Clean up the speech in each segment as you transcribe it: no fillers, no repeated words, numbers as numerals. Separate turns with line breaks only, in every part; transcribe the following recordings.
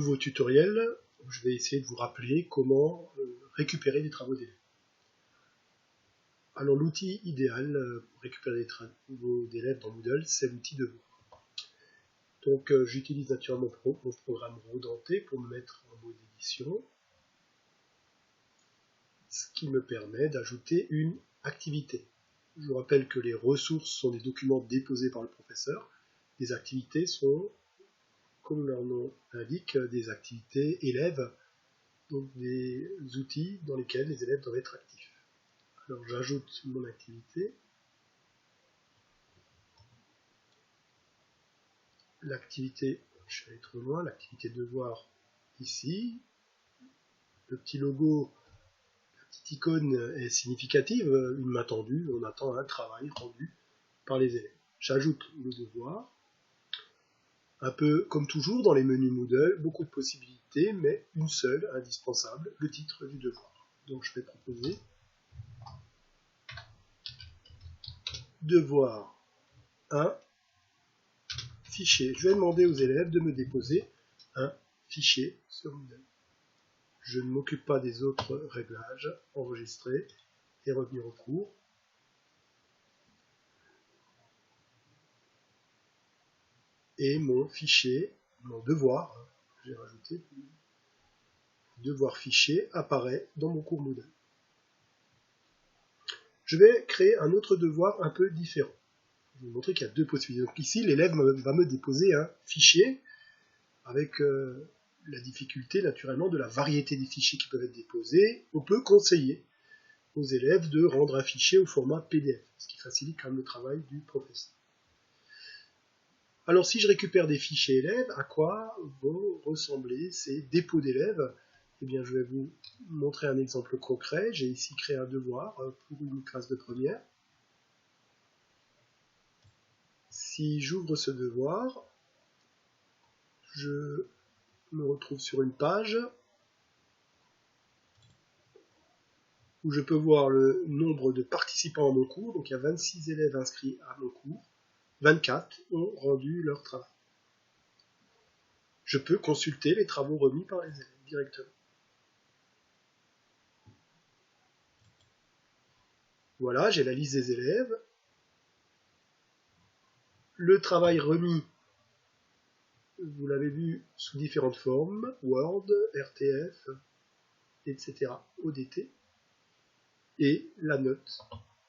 Nouveau tutoriel, je vais essayer de vous rappeler comment récupérer des travaux d'élèves. Alors l'outil idéal pour récupérer des travaux d'élèves dans Moodle, c'est l'outil Devoir. Donc j'utilise naturellement mon programme Rodenté pour me mettre en mode édition, ce qui me permet d'ajouter une activité. Je vous rappelle que les ressources sont des documents déposés par le professeur. Les activités sont, comme leur nom l'indique, des activités élèves, donc des outils dans lesquels les élèves doivent être actifs. Alors j'ajoute mon activité. L'activité, je suis allé trop loin, l'activité devoir ici. Le petit logo, la petite icône est significative, une main tendue, on attend un travail rendu par les élèves. J'ajoute le devoir. Un peu comme toujours dans les menus Moodle, beaucoup de possibilités, mais une seule, indispensable, le titre du devoir. Donc je vais proposer devoir 1 fichier. Je vais demander aux élèves de me déposer un fichier sur Moodle. Je ne m'occupe pas des autres réglages, enregistrer et revenir au cours. Et mon fichier, mon devoir, j'ai rajouté, devoir fichier apparaît dans mon cours Moodle. Je vais créer un autre devoir un peu différent. Je vais vous montrer qu'il y a deux possibilités. Donc ici, l'élève va me déposer un fichier avec la difficulté naturellement de la variété des fichiers qui peuvent être déposés. On peut conseiller aux élèves de rendre un fichier au format PDF, ce qui facilite quand même le travail du professeur. Alors si je récupère des fichiers élèves, à quoi vont ressembler ces dépôts d'élèves? Eh bien je vais vous montrer un exemple concret. J'ai ici créé un devoir pour une classe de première. Si j'ouvre ce devoir, je me retrouve sur une page où je peux voir le nombre de participants à mon cours. Donc il y a 26 élèves inscrits à mon cours. 24 ont rendu leur travail. Je peux consulter les travaux remis par les élèves directement. Voilà, j'ai la liste des élèves. Le travail remis, vous l'avez vu sous différentes formes, Word, RTF, etc., ODT, et la note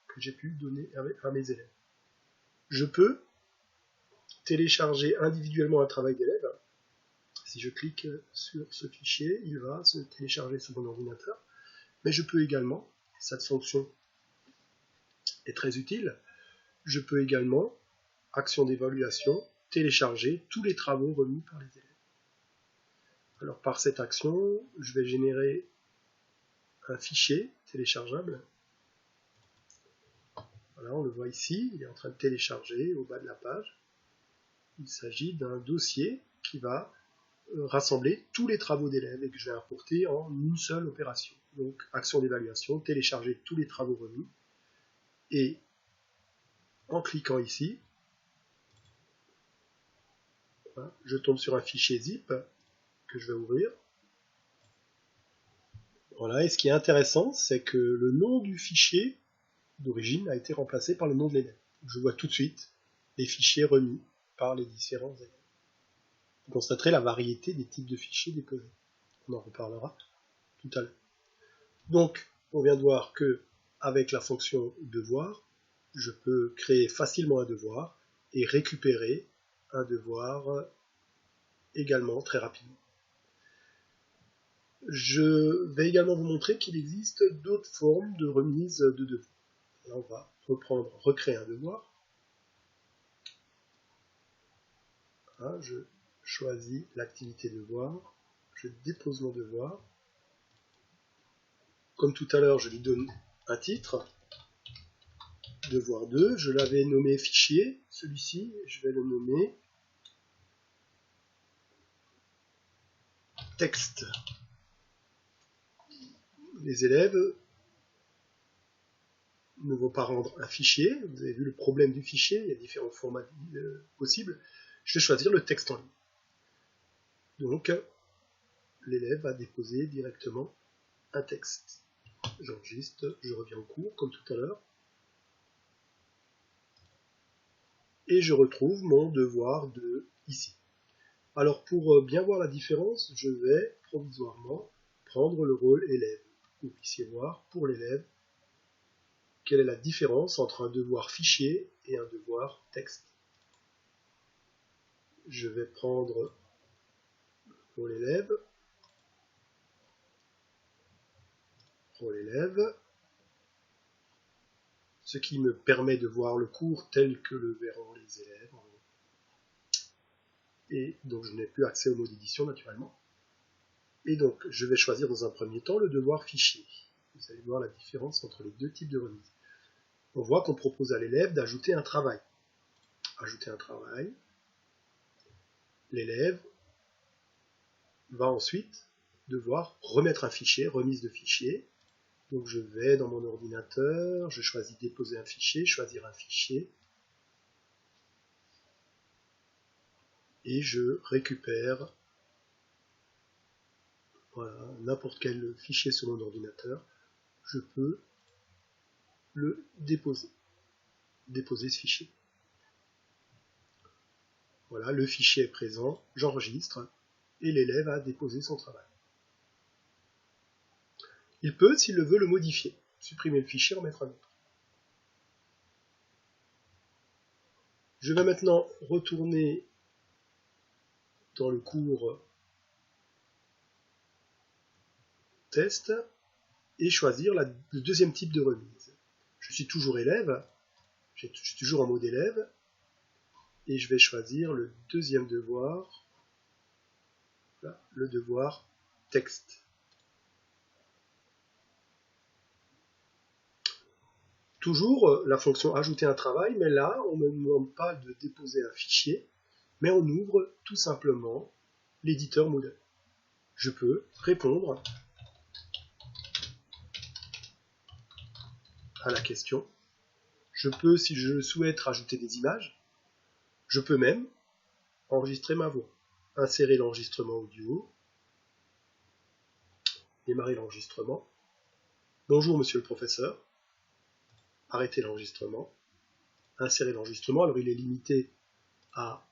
que j'ai pu donner à mes élèves. Je peux télécharger individuellement un travail d'élève. Si je clique sur ce fichier, il va se télécharger sur mon ordinateur. Mais je peux également, cette fonction est très utile, je peux également, action d'évaluation, télécharger tous les travaux remis par les élèves. Alors par cette action, je vais générer un fichier téléchargeable. Voilà, on le voit ici, il est en train de télécharger au bas de la page. Il s'agit d'un dossier qui va rassembler tous les travaux d'élèves et que je vais importer en une seule opération. Donc action d'évaluation, télécharger tous les travaux remis. Et en cliquant ici, voilà, je tombe sur un fichier zip que je vais ouvrir. Voilà, et ce qui est intéressant, c'est que le nom du fichier d'origine a été remplacé par le nom de l'élève. Je vois tout de suite les fichiers remis par les différents élèves. Vous constaterez la variété des types de fichiers déposés. On en reparlera tout à l'heure. Donc, on vient de voir que avec la fonction devoir, je peux créer facilement un devoir et récupérer un devoir également très rapidement. Je vais également vous montrer qu'il existe d'autres formes de remise de devoirs. Là, on va reprendre, recréer un devoir. Hein, je choisis l'activité devoir, je dépose mon devoir. Comme tout à l'heure, je lui donne un titre, devoir 2, je l'avais nommé fichier, celui-ci, je vais le nommer texte. Les élèves ne vont pas rendre un fichier, vous avez vu le problème du fichier, il y a différents formats possibles, je vais choisir le texte en ligne. Donc, l'élève va déposer directement un texte. J'enregistre, je reviens au cours comme tout à l'heure. Et je retrouve mon devoir de ici. Alors pour bien voir la différence, je vais provisoirement prendre le rôle élève. Vous puissiez voir pour l'élève quelle est la différence entre un devoir fichier et un devoir texte. Je vais prendre rôle élève, ce qui me permet de voir le cours tel que le verront les élèves. Et donc je n'ai plus accès au mode édition naturellement. Et donc je vais choisir dans un premier temps le devoir fichier. Vous allez voir la différence entre les deux types de remise. On voit qu'on propose à l'élève d'ajouter un travail. Ajouter un travail. L'élève va ensuite devoir remettre un fichier, remise de fichier. Donc je vais dans mon ordinateur, je choisis déposer un fichier, choisir un fichier. Et je récupère n'importe quel fichier sur mon ordinateur. Je peux le déposer ce fichier. Voilà, le fichier est présent, j'enregistre et l'élève a déposé son travail. Il peut, s'il le veut, le modifier, supprimer le fichier, en mettre un autre. Je vais maintenant retourner dans le cours test et choisir le deuxième type de remise. Je suis toujours élève, je suis toujours en mode élève, et je vais choisir le deuxième devoir, voilà, le devoir texte. Toujours la fonction ajouter un travail, mais là on ne me demande pas de déposer un fichier, mais on ouvre tout simplement l'éditeur Moodle. Je peux répondre à la question. Je peux, si je souhaite, rajouter des images. Je peux même enregistrer ma voix. Insérer l'enregistrement audio. Démarrer l'enregistrement. Bonjour monsieur le professeur. Arrêter l'enregistrement. Insérer l'enregistrement. Alors il est limité à...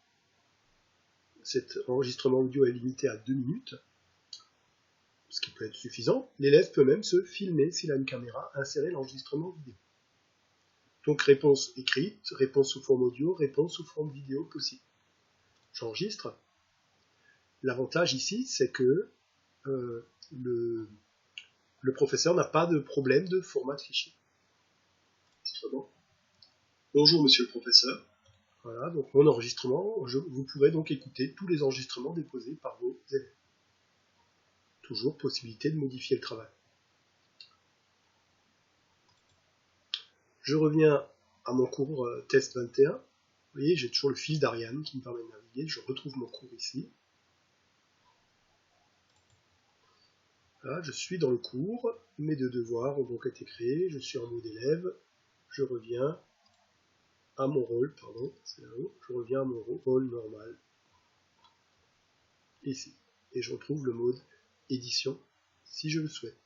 Cet enregistrement audio est limité à 2 minutes. Ce qui peut être suffisant. L'élève peut même se filmer s'il a une caméra, insérer l'enregistrement vidéo. Donc réponse écrite, réponse sous forme audio, réponse sous forme vidéo possible. J'enregistre. L'avantage ici, c'est que le professeur n'a pas de problème de format de fichier. Bonjour monsieur le professeur. Voilà, donc mon enregistrement, vous pourrez donc écouter tous les enregistrements déposés par vos élèves. Toujours possibilité de modifier le travail. Je reviens à mon cours test 21. Vous voyez, j'ai toujours le fil d'Ariane qui me permet de naviguer. Je retrouve mon cours ici. Voilà, je suis dans le cours. Mes deux devoirs ont donc été créés. Je suis en mode élève. Je reviens à mon rôle, pardon, c'est là-haut. Je reviens à mon rôle normal. Ici. Et je retrouve le mode édition si je le souhaite.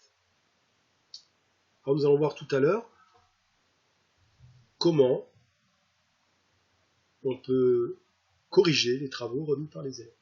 Alors nous allons voir tout à l'heure comment on peut corriger les travaux remis par les élèves.